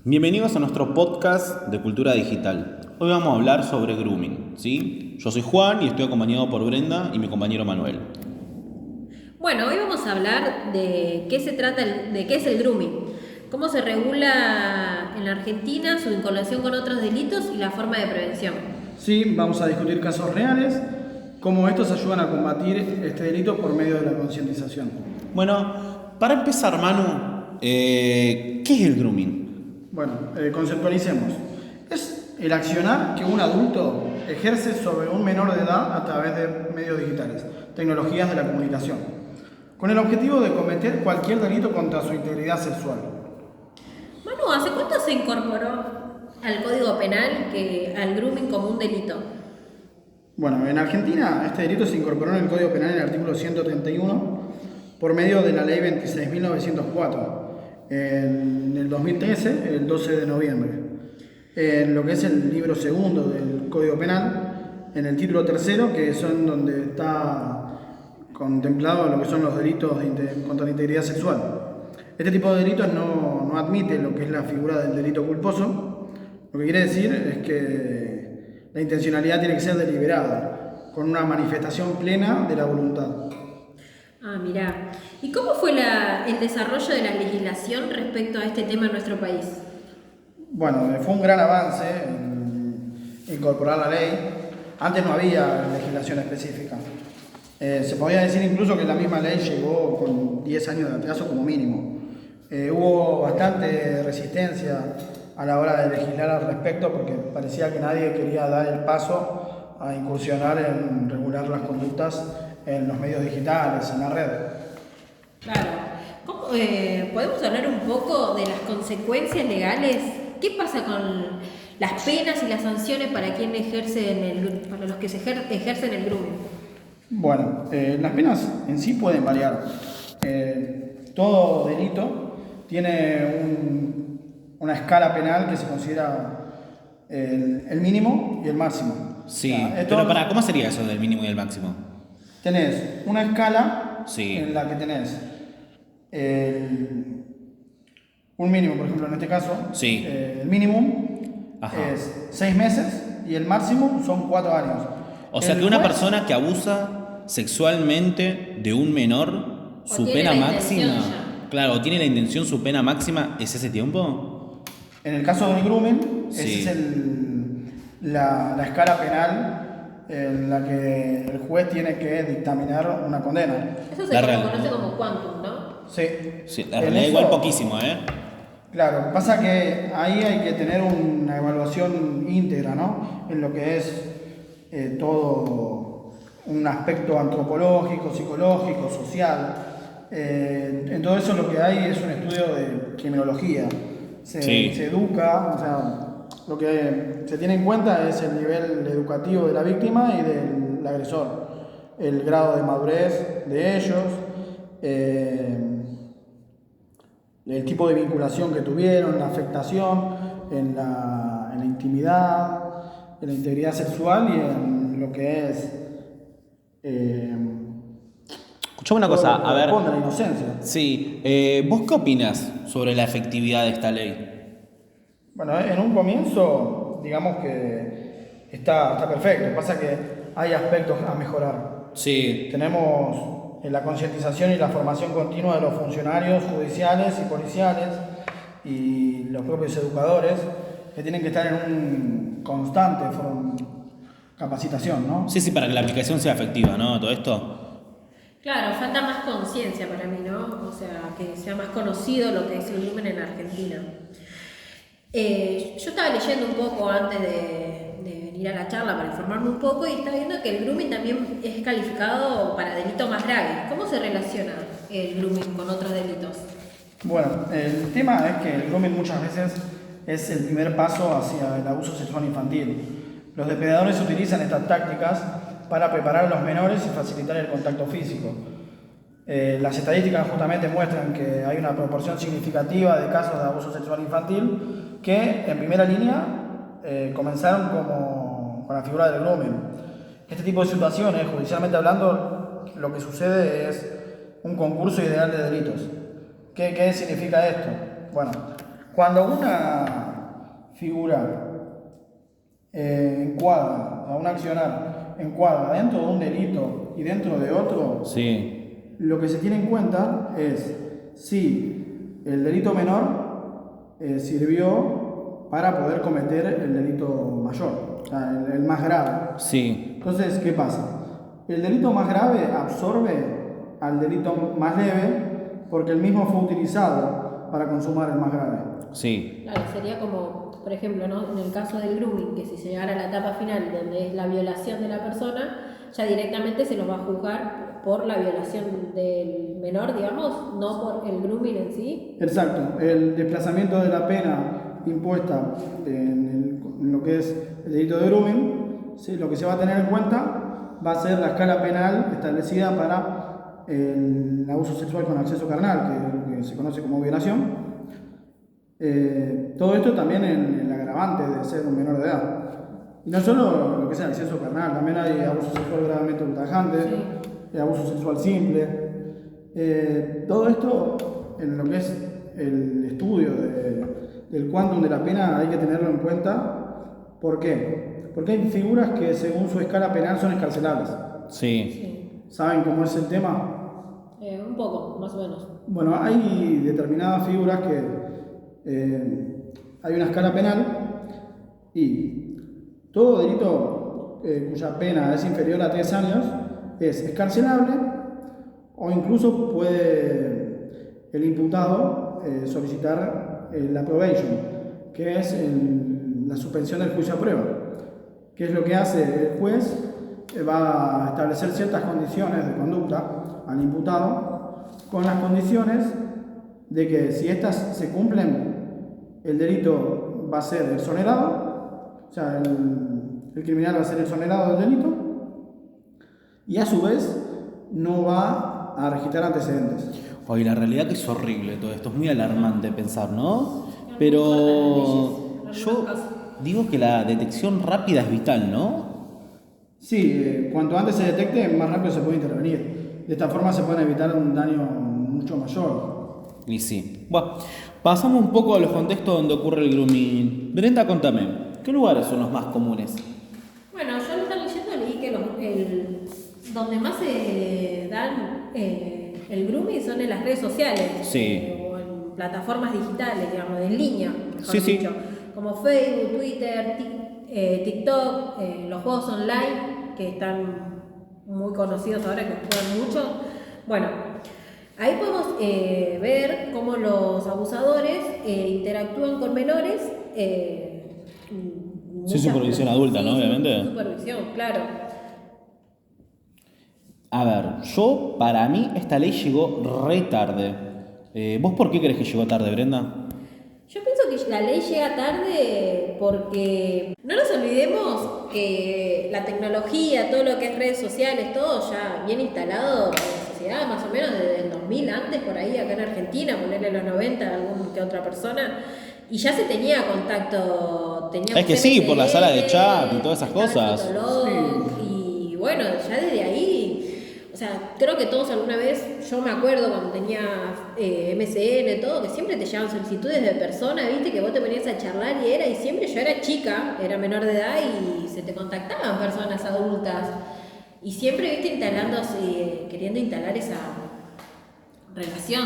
Bienvenidos a nuestro podcast de cultura digital. Hoy vamos a hablar sobre grooming, ¿sí? Yo soy Juan y estoy acompañado por Brenda y mi compañero Manuel. Bueno, hoy vamos a hablar de qué se trata, de qué es el grooming, cómo se regula en la Argentina, su vinculación con otros delitos y la forma de prevención. Sí, vamos a discutir casos reales, cómo estos ayudan a combatir este delito por medio de la concientización. Bueno, para empezar, Manu, ¿qué es el grooming? Bueno, conceptualicemos. Es el accionar que un adulto ejerce sobre un menor de edad a través de medios digitales, tecnologías de la comunicación, con el objetivo de cometer cualquier delito contra su integridad sexual. Manu, ¿hace cuánto se incorporó al Código Penal al grooming como un delito? Bueno, en Argentina este delito se incorporó en el Código Penal en el artículo 131 por medio de la Ley 26.904 en el 2013, el 12 de noviembre. En lo que es el libro segundo del Código Penal, en el título tercero, que son donde está contemplado lo que son los delitos contra la integridad sexual. Este tipo de delitos no admite lo que es la figura del delito culposo. Lo que quiere decir es que la intencionalidad tiene que ser deliberada, con una manifestación plena de la voluntad. Ah, mirá. ¿Y cómo fue el desarrollo de la legislación respecto a este tema en nuestro país? Bueno, fue un gran avance en incorporar la ley. Antes no había legislación específica. Se podía decir incluso que la misma ley llegó con 10 años de atraso como mínimo. Hubo bastante resistencia a la hora de legislar al respecto porque parecía que nadie quería dar el paso a incursionar en regular las conductas en los medios digitales, en la red. Claro. ¿Podemos hablar un poco de las consecuencias legales? ¿Qué pasa con las penas y las sanciones para para los que ejercen el grooming? Bueno, las penas en sí pueden variar. Todo delito tiene una escala penal que se considera el mínimo y el máximo. Sí, O sea, pero ¿cómo sería eso del mínimo y el máximo? Tenés una escala Sí. en la que tenés un mínimo, por ejemplo, en este caso, Sí. el mínimo Ajá. es 6 meses y el máximo son 4 años. O sea El que una juez- persona que abusa sexualmente de un menor, su tiene pena la intención máxima, ya. claro, tiene la intención, su pena máxima es ese tiempo. En el caso del grooming, Sí. esa es la escala penal en la que el juez tiene que dictaminar una condena. Eso se La real. conoce como quantum, ¿no? Sí. Sí, la En realidad eso- igual poquísimo, ¿eh? Claro, pasa que ahí hay que tener una evaluación íntegra, ¿no? En lo que es todo un aspecto antropológico, psicológico, social. En todo eso lo que hay es un estudio de criminología. Sí. Se educa, o sea, lo que se tiene en cuenta es el nivel educativo de la víctima y del agresor, el grado de madurez de ellos, el tipo de vinculación que tuvieron, la afectación en la intimidad, en la integridad sexual y en lo que es Escuchame una todo cosa, lo que a ver. corresponde a la inocencia. Sí, ¿vos qué opinas sobre la efectividad de esta ley? Bueno, en un comienzo, digamos que está perfecto. Pasa que hay aspectos a mejorar. Sí, Tenemos la concientización y la formación continua de los funcionarios judiciales y policiales y los propios educadores que tienen que estar en un constante capacitación, ¿no? sí, para que la aplicación sea efectiva, ¿no? Todo esto. Claro, falta más conciencia para mí, ¿no? O sea, que sea más conocido lo que es el grooming en Argentina. Yo estaba leyendo un poco antes de venir a la charla para informarme un poco y estaba viendo que el grooming también es calificado para delitos más graves. ¿Cómo se relaciona el grooming con otros delitos? Bueno, el tema es que el grooming muchas veces es el primer paso hacia el abuso sexual infantil. Los depredadores utilizan estas tácticas para preparar a los menores y facilitar el contacto físico. Las estadísticas justamente muestran que hay una proporción significativa de casos de abuso sexual infantil que en primera línea comenzaron con la figura del grooming. Este tipo de situaciones, judicialmente hablando, lo que sucede es un concurso ideal de delitos. ¿Qué significa esto? Bueno, Cuando una figura encuadra, o un accionar encuadra dentro de un delito y dentro de otro, Sí, lo que se tiene en cuenta es si el delito menor sirvió para poder cometer el delito mayor, o sea, el más grave. sí, Entonces, ¿qué pasa? El delito más grave absorbe al delito más leve porque el mismo fue utilizado para consumar el más grave. sí, Claro, sería como, por ejemplo, ¿no? En el caso del grooming, que si se llegara a la etapa final donde es la violación de la persona, ya directamente se los va a juzgar por la violación del menor, digamos, no por el grooming en sí. Exacto, el desplazamiento de la pena impuesta en lo que es el delito de grooming, ¿sí? Lo que se va a tener en cuenta va a ser la escala penal establecida para el abuso sexual con acceso carnal, que es lo que se conoce como violación. Todo esto también en el agravante de ser un menor de edad. Y no solo lo que sea acceso carnal, también hay abuso sexual gravemente ultrajante, abuso sexual simple. Todo esto en lo que es el estudio del quantum de la pena hay que tenerlo en cuenta. ¿Por qué? Porque hay figuras que según su escala penal son escarcelables. sí, Sí. ¿Saben cómo es el tema? Un poco, más o menos. Bueno, hay determinadas figuras que hay una escala penal y todo delito cuya pena es inferior a 3 años es escarcelable o incluso puede el imputado solicitar la probation, que es la suspensión del juicio a prueba. ¿Qué es lo que hace el juez? Va a establecer ciertas condiciones de conducta al imputado con las condiciones de que si estas se cumplen, el delito va a ser exonerado, o sea, el criminal va a ser exonerado del delito y a su vez no va a registrar antecedentes. Oye, la realidad que es horrible todo esto, es muy alarmante pensar, ¿no? Pero yo digo que la detección rápida es vital, ¿no? Sí, cuanto antes se detecte, más rápido se puede intervenir. De esta forma se puede evitar un daño mucho mayor. Y sí. Bueno, pasamos un poco a los contextos donde ocurre el grooming. Brenda, contame, ¿qué lugares son los más comunes? Bueno, yo lo estaba leyendo, leí que donde más se dan el grooming son en las redes sociales. Sí. O en plataformas digitales, digamos, en línea, mejor Sí, sí. dicho. Como Facebook, Twitter, TikTok, los juegos online que están muy conocidos ahora, que juegan mucho. Bueno, ahí podemos ver cómo los abusadores interactúan con menores. Sin supervisión adulta, ¿no? Obviamente. Sin supervisión, claro. A ver, para mí, esta ley llegó re tarde. ¿Vos por qué crees que llegó tarde, Brenda? Yo pienso que la ley llega tarde porque no nos olvidemos que la tecnología, todo lo que es redes sociales, todo ya bien instalado en la sociedad, más o menos desde el 2000, antes por ahí acá en Argentina, ponerle los 90 a algún que otra persona, y ya se tenía contacto, teníamos Es que sí, por la sala de chat y todas esas estaba el cosas. Fotolog, y bueno, ya desde ahí. O sea, creo que todos alguna vez, yo me acuerdo cuando tenía MSN, todo, que siempre te llevaban solicitudes de personas, viste, que vos te ponías a charlar y siempre yo era chica, era menor de edad y se te contactaban personas adultas. Y siempre, viste, queriendo instalar esa relación,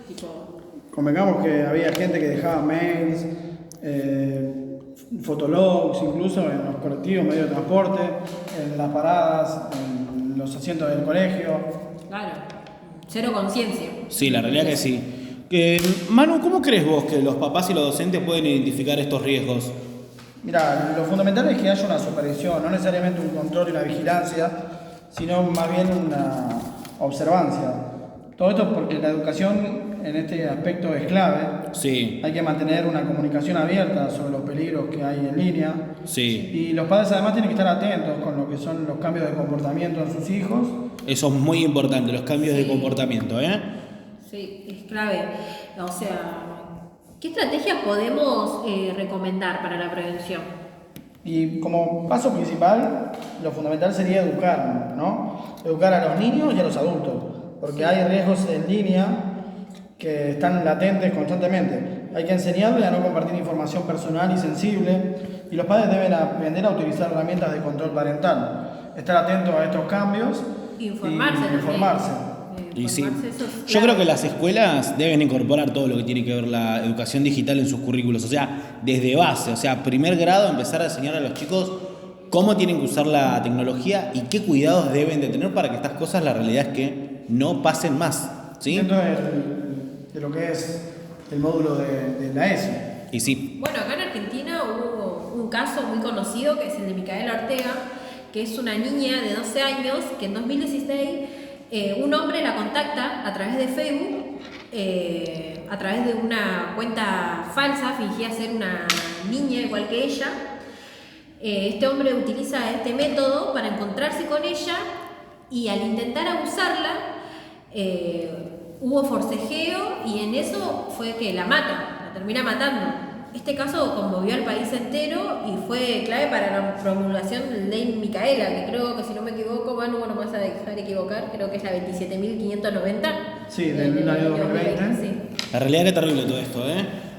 tipo. Convengamos que había gente que dejaba mails, fotologs, incluso en los colectivos, medios de transporte, en las paradas, en los asientos del colegio. Claro, cero conciencia. Sí, la realidad que sí. Manu, ¿cómo crees vos que los papás y los docentes pueden identificar estos riesgos? Mira, lo fundamental es que haya una supervisión, no necesariamente un control y una vigilancia, sino más bien una observancia. Todo esto porque la educación en este aspecto es clave. Sí, Hay que mantener una comunicación abierta sobre los peligros que hay en línea. sí. Y los padres además tienen que estar atentos con lo que son los cambios de comportamiento en sus hijos. Eso es muy importante, los cambios de comportamiento, ¿eh? Sí, es clave. O sea, ¿qué estrategias podemos recomendar para la prevención? Y como paso principal, lo fundamental sería educar, ¿no? Educar a los niños y a los adultos, porque hay riesgos en línea que están latentes constantemente. hay que enseñarle a no compartir información personal y sensible, y los padres deben aprender a utilizar herramientas de control parental, estar atentos a estos cambios Informarse y también. informarse. Y sí. Eso es Yo clave. creo que las escuelas deben incorporar todo lo que tiene que ver la educación digital en sus currículos. O sea, desde base, o sea, primer grado, empezar a enseñar a los chicos cómo tienen que usar la tecnología y qué cuidados deben de tener para que estas cosas, la realidad es que no pasen más. ¿Sí? Dentro de lo que es el módulo de la ESO. Y sí. Bueno, acá en Argentina hubo un caso muy conocido que es el de Micaela Ortega, que es una niña de 12 años que en 2016 un hombre la contacta a través de Facebook, a través de una cuenta falsa, fingía ser una niña igual que ella. Este hombre utiliza este método para encontrarse con ella y al intentar abusarla hubo forcejeo y en eso fue que la mata, la termina matando. Este caso conmovió al país entero y fue clave para la promulgación de la ley Micaela, que creo que si no me equivoco, Manu, no me vas a dejar equivocar, creo que es la 27.590. Sí, del año 2020. Sí. La realidad que terrible todo esto,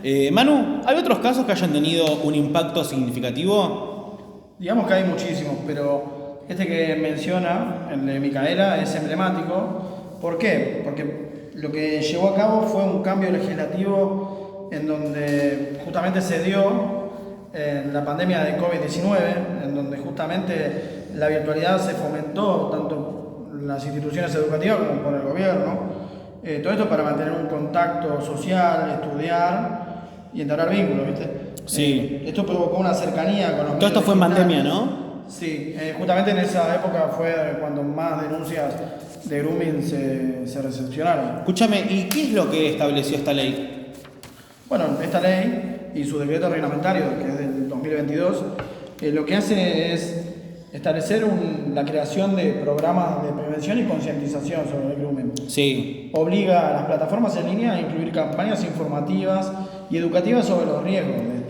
¿eh? Manu, ¿hay otros casos que hayan tenido un impacto significativo? Digamos que hay muchísimos, pero este que menciona, el de Micaela, es emblemático. ¿Por qué? Porque lo que llevó a cabo fue un cambio legislativo en donde justamente se dio en la pandemia de COVID-19, en donde justamente la virtualidad se fomentó tanto en las instituciones educativas como por el gobierno. Todo esto para mantener un contacto social, estudiar y entablar vínculos, ¿viste? Sí. Esto provocó una cercanía con los Todo esto medios fue en digitales. pandemia, ¿no? Sí, justamente en esa época fue cuando más denuncias de grooming se recepcionaron. Escúchame, ¿y qué es lo que estableció esta ley? Bueno, esta ley y su decreto reglamentario, que es del 2022, lo que hace es establecer la creación de programas de prevención y concientización sobre el grooming. Sí. Obliga a las plataformas en línea a incluir campañas informativas y educativas sobre los riesgos de este.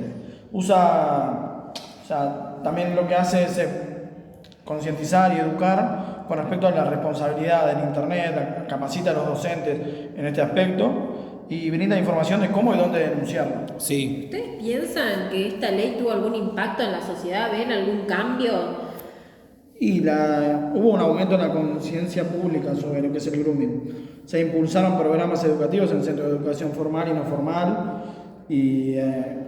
También lo que hace es concientizar y educar con respecto a la responsabilidad del Internet, capacita a los docentes en este aspecto y brinda información de cómo y dónde denunciarlo. Sí. ¿Ustedes piensan que esta ley tuvo algún impacto en la sociedad? ¿Ven algún cambio? Y hubo un aumento en la conciencia pública sobre lo que es el grooming. Se impulsaron programas educativos en centros de educación formal y no formal y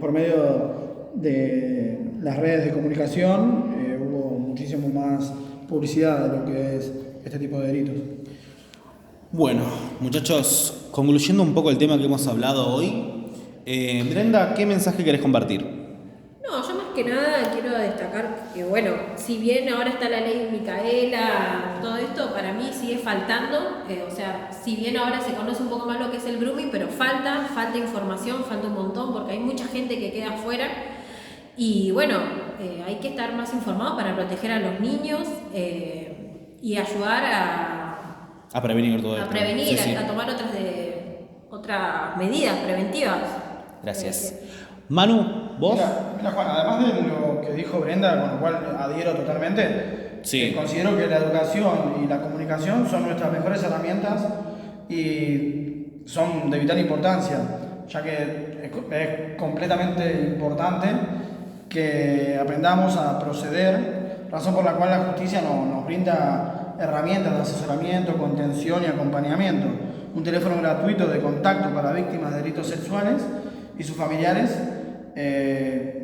por medio de las redes de comunicación hubo muchísimo más publicidad de lo que es este tipo de delitos. Bueno, muchachos, concluyendo un poco el tema que hemos hablado hoy, Brenda, ¿qué mensaje querés compartir? No, yo más que nada quiero destacar que, bueno, si bien ahora está la ley Micaela, todo esto, para mí sigue faltando. O sea, si bien ahora se conoce un poco más lo que es el grooming, pero falta información, falta un montón, porque hay mucha gente que queda afuera. Y bueno, hay que estar más informados para proteger a los niños y ayudar A prevenir todo esto. a prevenir, Sí, sí. a tomar otras medidas preventivas. Gracias. Manu, ¿vos? Mira, Juan, además de lo que dijo Brenda, con lo cual adhiero totalmente, Sí. considero que la educación y la comunicación son nuestras mejores herramientas y son de vital importancia, ya que es completamente importante que aprendamos a proceder, razón por la cual la justicia nos brinda herramientas de asesoramiento, contención y acompañamiento, un teléfono gratuito de contacto para víctimas de delitos sexuales y sus familiares.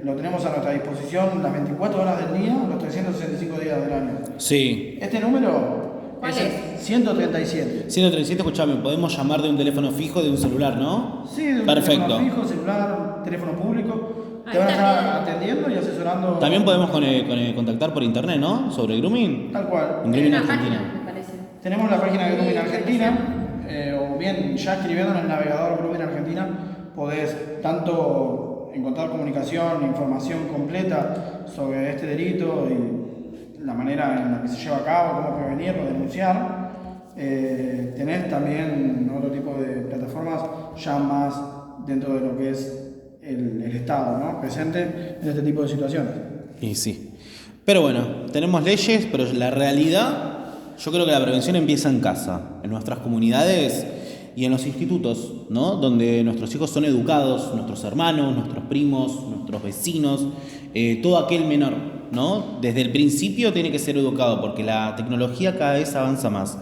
Lo tenemos a nuestra disposición las 24 horas del día, los 365 días del año. Sí. Este número ¿Cuál es el es? 137. 137, escuchame, podemos llamar de un teléfono fijo, de un celular, ¿no? Sí, de un Perfecto. teléfono fijo, celular, teléfono público. Ahí Te van a está estar atendiendo y asesorando. También podemos contactar por internet, ¿no? Sobre grooming. Tal cual. En Hay Grooming una Argentina. página, me parece. Tenemos la página de Grooming Sí, Argentina, o bien ya escribiendo en el navegador Grooming Argentina, podés tanto encontrar comunicación, información completa sobre este delito y la manera en la que se lleva a cabo, cómo prevenirlo, denunciar. Tenés también otro tipo de plataformas ya más dentro de lo que es el Estado, ¿no? Presente en este tipo de situaciones. Y sí. Pero bueno, tenemos leyes, pero la realidad, yo creo que la prevención empieza en casa, en nuestras comunidades. y en los institutos, ¿no? Donde nuestros hijos son educados, nuestros hermanos, nuestros primos, nuestros vecinos, todo aquel menor, ¿no? Desde el principio tiene que ser educado porque la tecnología cada vez avanza más.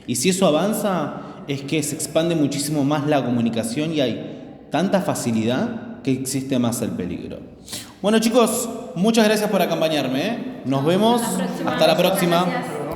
Y si eso avanza, es que se expande muchísimo más la comunicación y hay tanta facilidad que existe más el peligro. Bueno, chicos, muchas gracias por acompañarme, ¿eh? Nos vemos. Hasta la próxima. Hasta la próxima. Gracias.